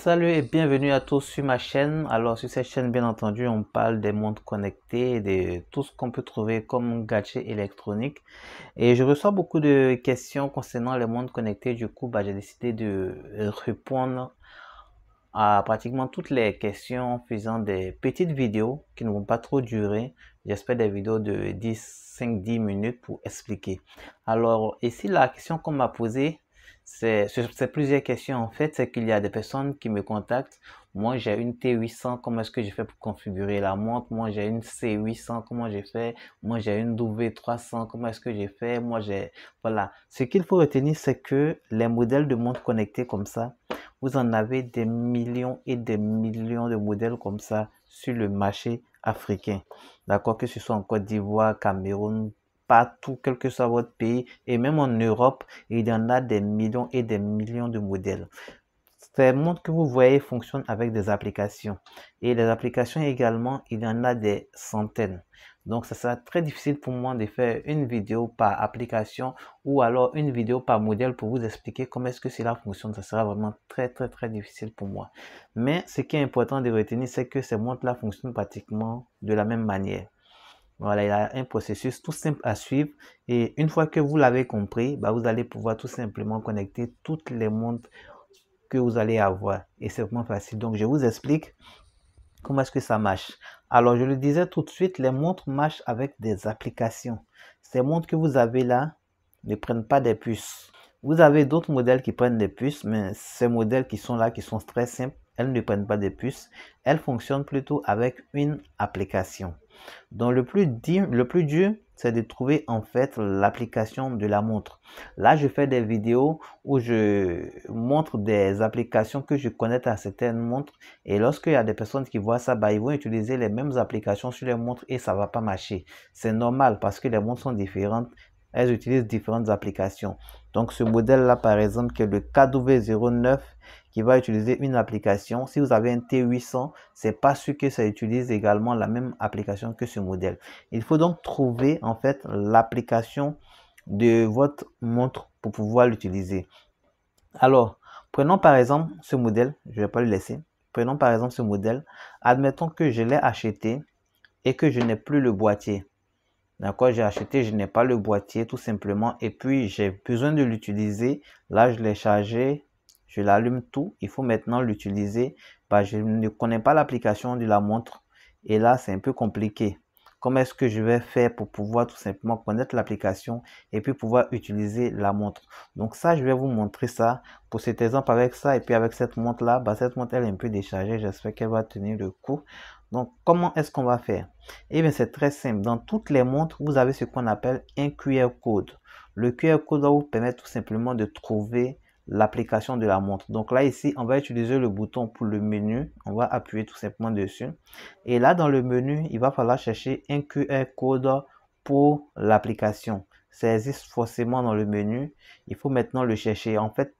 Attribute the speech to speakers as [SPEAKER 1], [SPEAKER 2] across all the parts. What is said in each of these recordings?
[SPEAKER 1] Salut et bienvenue à tous sur ma chaîne. Alors sur cette chaîne, bien entendu, on parle des montres connectées, de tout ce qu'on peut trouver comme gadgets électroniques. Et je reçois beaucoup de questions concernant les montres connectées. Du coup, j'ai décidé de répondre à pratiquement toutes les questions en faisant des petites vidéos qui ne vont pas trop durer. J'espère des vidéos de 5-10 minutes pour expliquer. Alors ici, la question qu'on m'a posée, c'est plusieurs questions en fait. C'est qu'il y a des personnes qui me contactent. Moi, j'ai une T800, comment est-ce que j'ai fait pour configurer la montre? Moi, j'ai une C800, comment j'ai fait? Moi, j'ai une W300, comment est-ce que j'ai fait? Moi, j'ai... Voilà. Ce qu'il faut retenir, c'est que les modèles de montres connectées comme ça, vous en avez des millions et des millions de modèles comme ça sur le marché africain. D'accord, que ce soit en Côte d'Ivoire, Cameroun, partout, quel que soit votre pays, et même en Europe, il y en a des millions et des millions de modèles. Ces montres que vous voyez fonctionnent avec des applications. Et les applications également, il y en a des centaines. Donc, ça sera très difficile pour moi de faire une vidéo par application ou alors une vidéo par modèle pour vous expliquer comment est-ce que cela fonctionne. Ça sera vraiment très difficile pour moi. Mais ce qui est important de retenir, c'est que ces montres-là fonctionnent pratiquement de la même manière. Voilà, il y a un processus tout simple à suivre. Et une fois que vous l'avez compris, vous allez pouvoir tout simplement connecter toutes les montres que vous allez avoir. Et c'est vraiment facile. Donc, je vous explique comment est-ce que ça marche. Alors, je le disais tout de suite, les montres marchent avec des applications. Ces montres que vous avez là ne prennent pas des puces. Vous avez d'autres modèles qui prennent des puces, mais ces modèles qui sont là, qui sont très simples, elles ne prennent pas des puces. Elles fonctionnent plutôt avec une application. Donc le plus dur, c'est de trouver en fait l'application de la montre. Là, je fais des vidéos où je montre des applications que je connecte à certaines montres. Et lorsqu'il y a des personnes qui voient ça, ils vont utiliser les mêmes applications sur les montres et ça va pas marcher. C'est normal parce que les montres sont différentes. Elles utilisent différentes applications. Donc ce modèle-là, par exemple, qui est le KW09, qui va utiliser une application. Si vous avez un T800, c'est pas sûr que ça utilise également la même application que ce modèle. Il faut donc trouver en fait l'application de votre montre pour pouvoir l'utiliser. Alors, prenons par exemple ce modèle, je vais pas le laisser. Prenons par exemple ce modèle. Admettons que je l'ai acheté et que je n'ai plus le boîtier. D'accord, j'ai acheté, je n'ai pas le boîtier tout simplement et puis j'ai besoin de l'utiliser. Là, je l'ai chargé, je l'allume tout. Il faut maintenant l'utiliser. Je ne connais pas l'application de la montre et là, c'est un peu compliqué. Comment est-ce que je vais faire pour pouvoir tout simplement connaître l'application et puis pouvoir utiliser la montre? Donc ça, je vais vous montrer ça pour cet exemple avec ça et puis avec cette montre-là. Cette montre, elle est un peu déchargée. J'espère qu'elle va tenir le coup. Donc, comment est-ce qu'on va faire? Eh bien, c'est très simple. Dans toutes les montres, vous avez ce qu'on appelle un QR code. Le QR code va vous permettre tout simplement de trouver l'application de la montre. Donc là, ici, on va utiliser le bouton pour le menu. On va appuyer tout simplement dessus. Et là, dans le menu, il va falloir chercher un QR code pour l'application. Ça existe forcément dans le menu. Il faut maintenant le chercher. En fait,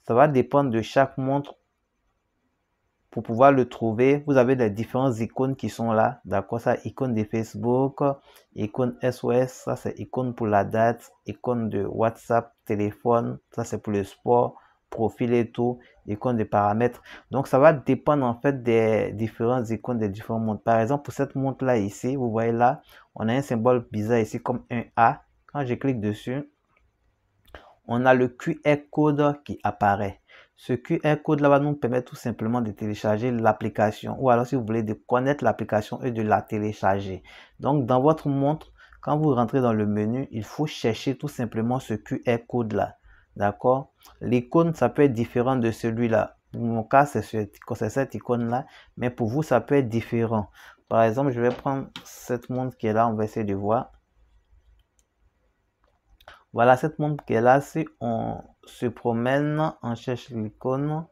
[SPEAKER 1] ça va dépendre de chaque montre. Pour pouvoir le trouver, vous avez les différentes icônes qui sont là. D'accord, ça, icône de Facebook, icône SOS, ça c'est icône pour la date, icône de WhatsApp, téléphone, ça c'est pour le sport, profil et tout, icône de paramètres. Donc ça va dépendre en fait des différentes icônes des différentes montres. Par exemple, pour cette montre là ici, vous voyez là, on a un symbole bizarre ici comme un A. Quand je clique dessus, on a le QR code qui apparaît. Ce QR code là va nous permettre tout simplement de télécharger l'application ou alors si vous voulez de connaître l'application et de la télécharger. Donc dans votre montre, quand vous rentrez dans le menu, il faut chercher tout simplement ce QR code là. D'accord? L'icône, ça peut être différent de celui-là. Pour mon cas, c'est cette icône là, mais pour vous, ça peut être différent. Par exemple, je vais prendre cette montre qui est là, on va essayer de voir. Voilà cette montre qui est là. Si on se promène, on cherche l'icône.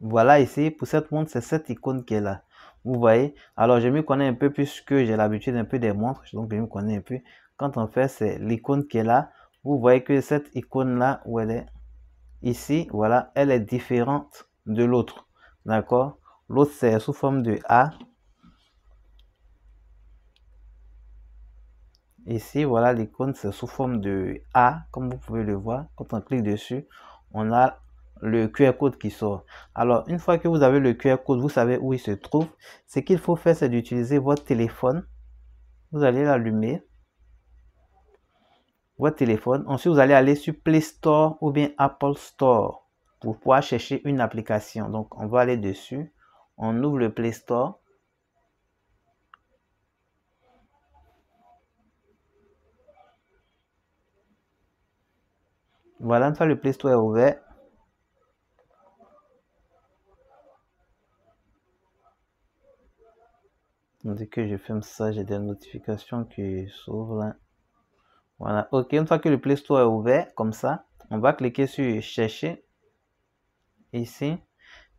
[SPEAKER 1] Voilà ici, pour cette montre, c'est cette icône qui est là. Vous voyez? Alors, je me connais un peu puisque j'ai l'habitude un peu des montres. Donc, je me connais un peu. Quand on fait, c'est l'icône qui est là. Vous voyez que cette icône-là, où elle est ici, voilà, elle est différente de l'autre. D'accord? L'autre, c'est sous forme de A. Ici, voilà, l'icône, c'est sous forme de A, comme vous pouvez le voir. Quand on clique dessus, on a le QR code qui sort. Alors, une fois que vous avez le QR code, vous savez où il se trouve. Ce qu'il faut faire, c'est d'utiliser votre téléphone. Vous allez l'allumer. Votre téléphone. Ensuite, vous allez aller sur Play Store ou bien Apple Store pour pouvoir chercher une application. Donc, on va aller dessus. On ouvre le Play Store. Voilà, une fois le Play Store est ouvert, dès que je ferme ça, j'ai des notifications qui s'ouvrent là. Voilà, ok, une fois que le Play Store est ouvert, comme ça, on va cliquer sur chercher ici.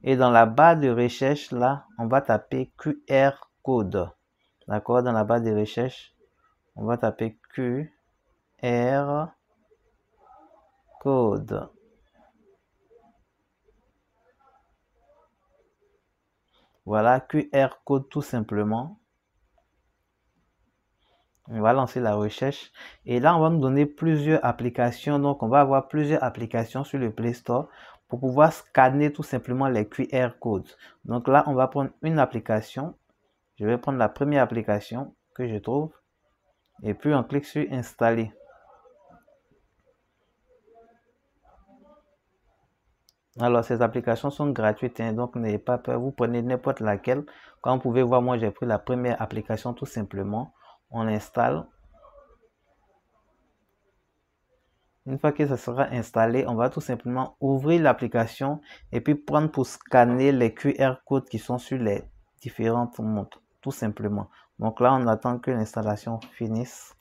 [SPEAKER 1] Et dans la barre de recherche, là, on va taper QR code. D'accord, dans la barre de recherche, on va taper QR code. Voilà, QR code tout simplement. On va lancer la recherche et là on va nous donner plusieurs applications. Donc on va avoir plusieurs applications sur le Play Store pour pouvoir scanner tout simplement les QR codes. Donc là on va prendre une application. Je vais prendre la première application que je trouve et puis on clique sur installer. Alors ces applications sont gratuites, hein, donc n'ayez pas peur, vous prenez n'importe laquelle. Comme vous pouvez voir, moi j'ai pris la première application tout simplement. On l'installe. Une fois que ça sera installé, on va tout simplement ouvrir l'application et puis prendre pour scanner les QR codes qui sont sur les différentes montres, tout simplement. Donc là, on attend que l'installation finisse.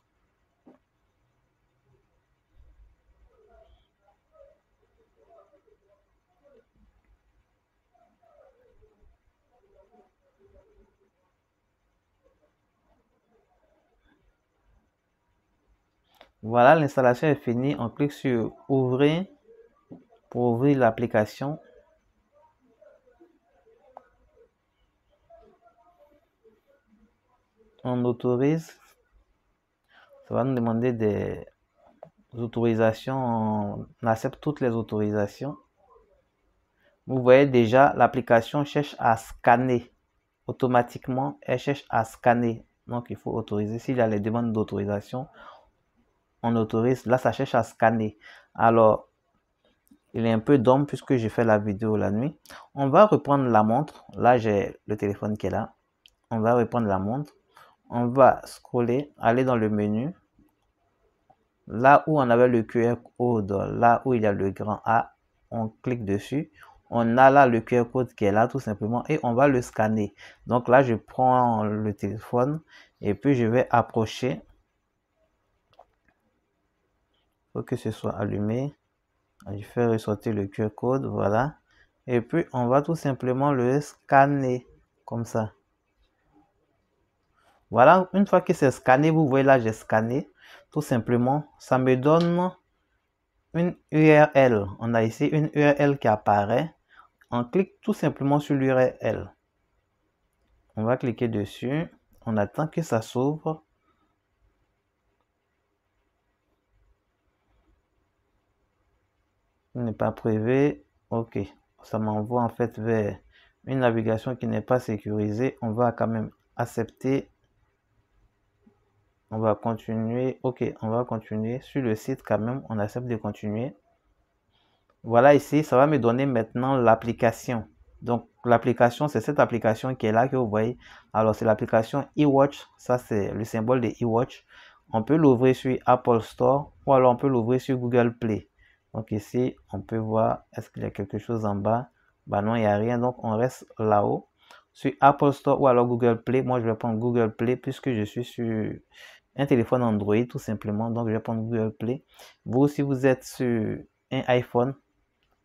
[SPEAKER 1] Voilà, l'installation est finie. On clique sur ouvrir pour ouvrir l'application. On autorise. Ça va nous demander des autorisations. On accepte toutes les autorisations. Vous voyez déjà, l'application cherche à scanner. Automatiquement, elle cherche à scanner. Donc, il faut autoriser. S'il y a les demandes d'autorisation, on autorise. Là, ça cherche à scanner. Alors, il est un peu d'ombre puisque j'ai fait la vidéo la nuit. On va reprendre la montre. Là, j'ai le téléphone qui est là. On va reprendre la montre. On va scroller, aller dans le menu. Là où on avait le QR code, là où il y a le grand A, on clique dessus. On a là le QR code qui est là tout simplement et on va le scanner. Donc là, je prends le téléphone et puis je vais approcher. Il faut que ce soit allumé. Je fais ressortir le QR code, voilà. Et puis on va tout simplement le scanner comme ça. Voilà, une fois que c'est scanné, vous voyez là, j'ai scanné. Tout simplement, ça me donne une URL. On a ici une URL qui apparaît. On clique tout simplement sur l'URL. On va cliquer dessus. On attend que ça s'ouvre. Il n'est pas privé. Ok. Ça m'envoie en fait vers une navigation qui n'est pas sécurisée. On va quand même accepter. On va continuer. Ok, on va continuer. Sur le site quand même, on accepte de continuer. Voilà ici, ça va me donner maintenant l'application. Donc l'application, c'est cette application qui est là que vous voyez. Alors c'est l'application eWatch. Ça c'est le symbole de eWatch. On peut l'ouvrir sur Apple Store ou alors on peut l'ouvrir sur Google Play. Donc ici, on peut voir, est-ce qu'il y a quelque chose en bas? Bah non, il n'y a rien. Donc on reste là-haut. Sur Apple Store ou alors Google Play. Moi, je vais prendre Google Play puisque je suis sur un téléphone Android tout simplement. Donc je vais prendre Google Play. Vous, si vous êtes sur un iPhone,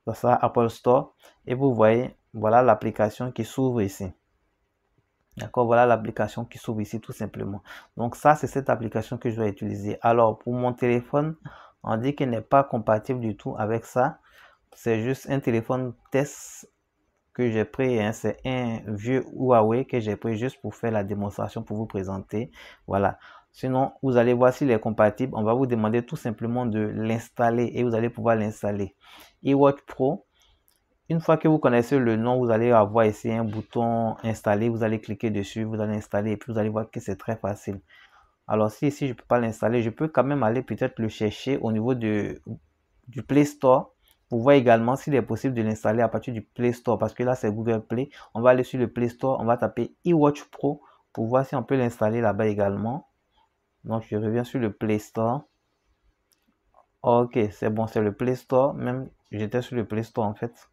[SPEAKER 1] ça sera Apple Store et vous voyez, voilà l'application qui s'ouvre ici. D'accord, voilà l'application qui s'ouvre ici tout simplement. Donc ça, c'est cette application que je vais utiliser. Alors pour mon téléphone, on dit qu'il n'est pas compatible du tout avec ça. C'est juste un téléphone test que j'ai pris, hein. C'est un vieux Huawei que j'ai pris juste pour faire la démonstration, pour vous présenter. Voilà. Sinon, vous allez voir s'il est compatible. On va vous demander tout simplement de l'installer et vous allez pouvoir l'installer. eWatch Pro, une fois que vous connaissez le nom, vous allez avoir ici un bouton installer. Vous allez cliquer dessus, vous allez installer et puis vous allez voir que c'est très facile. Alors si ici je ne peux pas l'installer, je peux quand même aller peut-être le chercher au niveau du Play Store pour voir également s'il est possible de l'installer à partir du Play Store, parce que là c'est Google Play. On va aller sur le Play Store, on va taper eWatch Pro pour voir si on peut l'installer là-bas également. Donc je reviens sur le Play Store. Ok, c'est bon, c'est le Play Store. Même j'étais sur le Play Store en fait.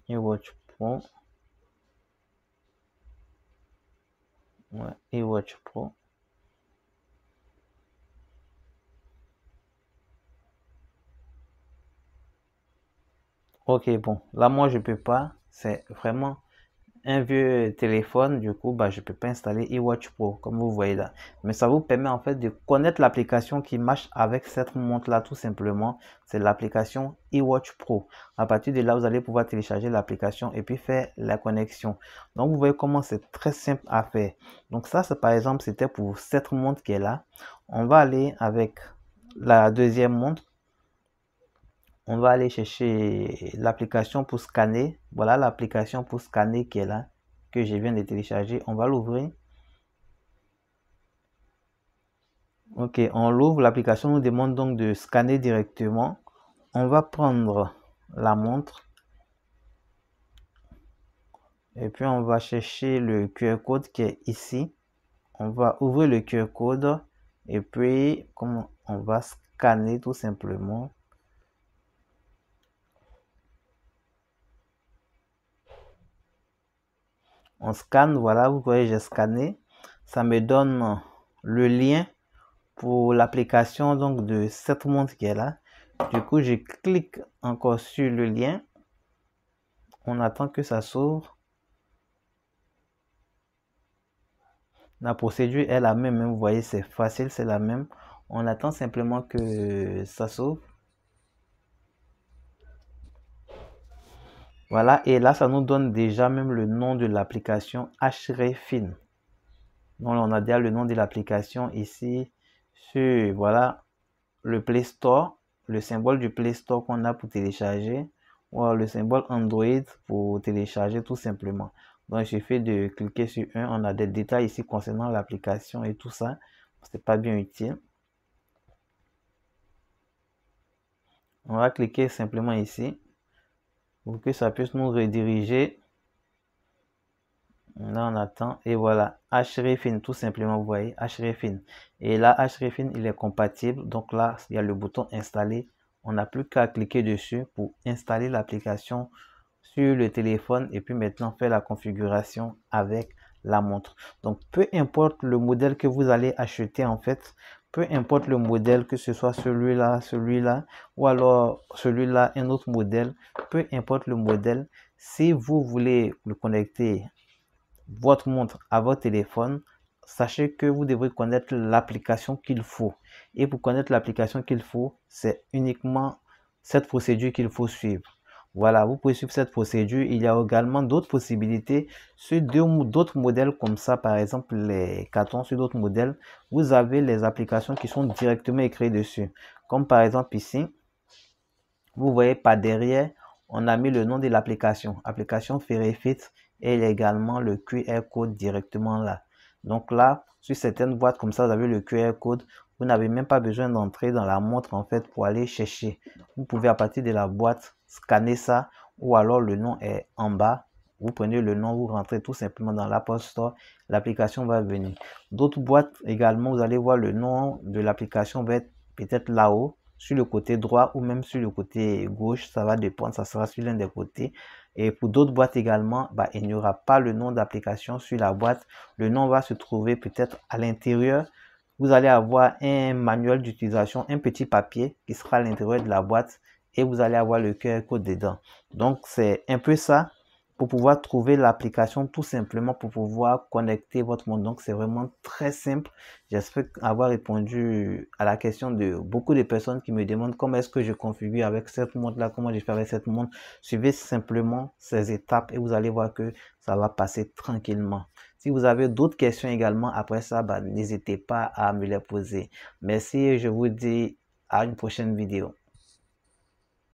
[SPEAKER 1] eWatch Pro. Ouais, eWatch Pro. Ok, bon, là moi je peux pas. C'est vraiment un vieux téléphone, du coup, bah, je peux pas installer eWatch Pro, comme vous voyez là. Mais ça vous permet en fait de connaître l'application qui marche avec cette montre-là, tout simplement. C'est l'application eWatch Pro. À partir de là, vous allez pouvoir télécharger l'application et puis faire la connexion. Donc, vous voyez comment c'est très simple à faire. Donc, ça, c'est par exemple, c'était pour cette montre qui est là. On va aller avec la deuxième montre. On va aller chercher l'application pour scanner. Voilà l'application pour scanner qui est là, que je viens de télécharger. On va l'ouvrir. Ok, on l'ouvre. L'application nous demande donc de scanner directement. On va prendre la montre. Et puis on va chercher le QR code qui est ici. On va ouvrir le QR code. Et puis, comme on va scanner tout simplement. On scanne, voilà, vous voyez, j'ai scanné. Ça me donne le lien pour l'application donc de cette montre qui est là. Du coup, je clique encore sur le lien. On attend que ça s'ouvre. La procédure est la même, vous voyez, c'est facile, c'est la même. On attend simplement que ça s'ouvre. Voilà, et là, ça nous donne déjà même le nom de l'application Hrefin. Donc, on a déjà le nom de l'application ici sur, voilà, le Play Store, le symbole du Play Store qu'on a pour télécharger, ou le symbole Android pour télécharger tout simplement. Donc, il suffit de cliquer sur un. On a des détails ici concernant l'application et tout ça. C'est pas bien utile. On va cliquer simplement ici pour que ça puisse nous rediriger. Là, on attend et voilà, Hrefin tout simplement, vous voyez, Hrefin. Et là, Hrefin, il est compatible. Donc là, il y a le bouton installer. On n'a plus qu'à cliquer dessus pour installer l'application sur le téléphone et puis maintenant faire la configuration avec la montre. Donc, peu importe le modèle que vous allez acheter en fait, peu importe le modèle, que ce soit celui-là, celui-là, ou alors celui-là, un autre modèle, peu importe le modèle, si vous voulez le connecter votre montre à votre téléphone, sachez que vous devrez connaître l'application qu'il faut. Et pour connaître l'application qu'il faut, c'est uniquement cette procédure qu'il faut suivre. Voilà, vous pouvez suivre cette procédure. Il y a également d'autres possibilités sur d'autres modèles comme ça, par exemple les cartons sur d'autres modèles. Vous avez les applications qui sont directement écrites dessus. Comme par exemple ici, vous voyez par derrière, on a mis le nom de l'application, application Ferrefit, et également le QR code directement là. Donc là, sur certaines boîtes comme ça, vous avez le QR code. Vous n'avez même pas besoin d'entrer dans la montre en fait pour aller chercher. Vous pouvez à partir de la boîte scanner ça, ou alors le nom est en bas. Vous prenez le nom, vous rentrez tout simplement dans l'Apple Store, l'application va venir. D'autres boîtes également, vous allez voir le nom de l'application va être peut-être là-haut, sur le côté droit ou même sur le côté gauche, ça va dépendre, ça sera sur l'un des côtés. Et pour d'autres boîtes également, il n'y aura pas le nom d'application sur la boîte. Le nom va se trouver peut-être à l'intérieur. Vous allez avoir un manuel d'utilisation, un petit papier qui sera à l'intérieur de la boîte et vous allez avoir le QR code dedans. Donc, c'est un peu ça. pour pouvoir trouver l'application tout simplement pour pouvoir connecter votre montre. Donc, c'est vraiment très simple. J'espère avoir répondu à la question de beaucoup de personnes qui me demandent comment est-ce que je configure avec cette montre-là, comment je fais avec cette montre. Suivez simplement ces étapes et vous allez voir que ça va passer tranquillement. Si vous avez d'autres questions également après ça, n'hésitez pas à me les poser. Merci et je vous dis à une prochaine vidéo.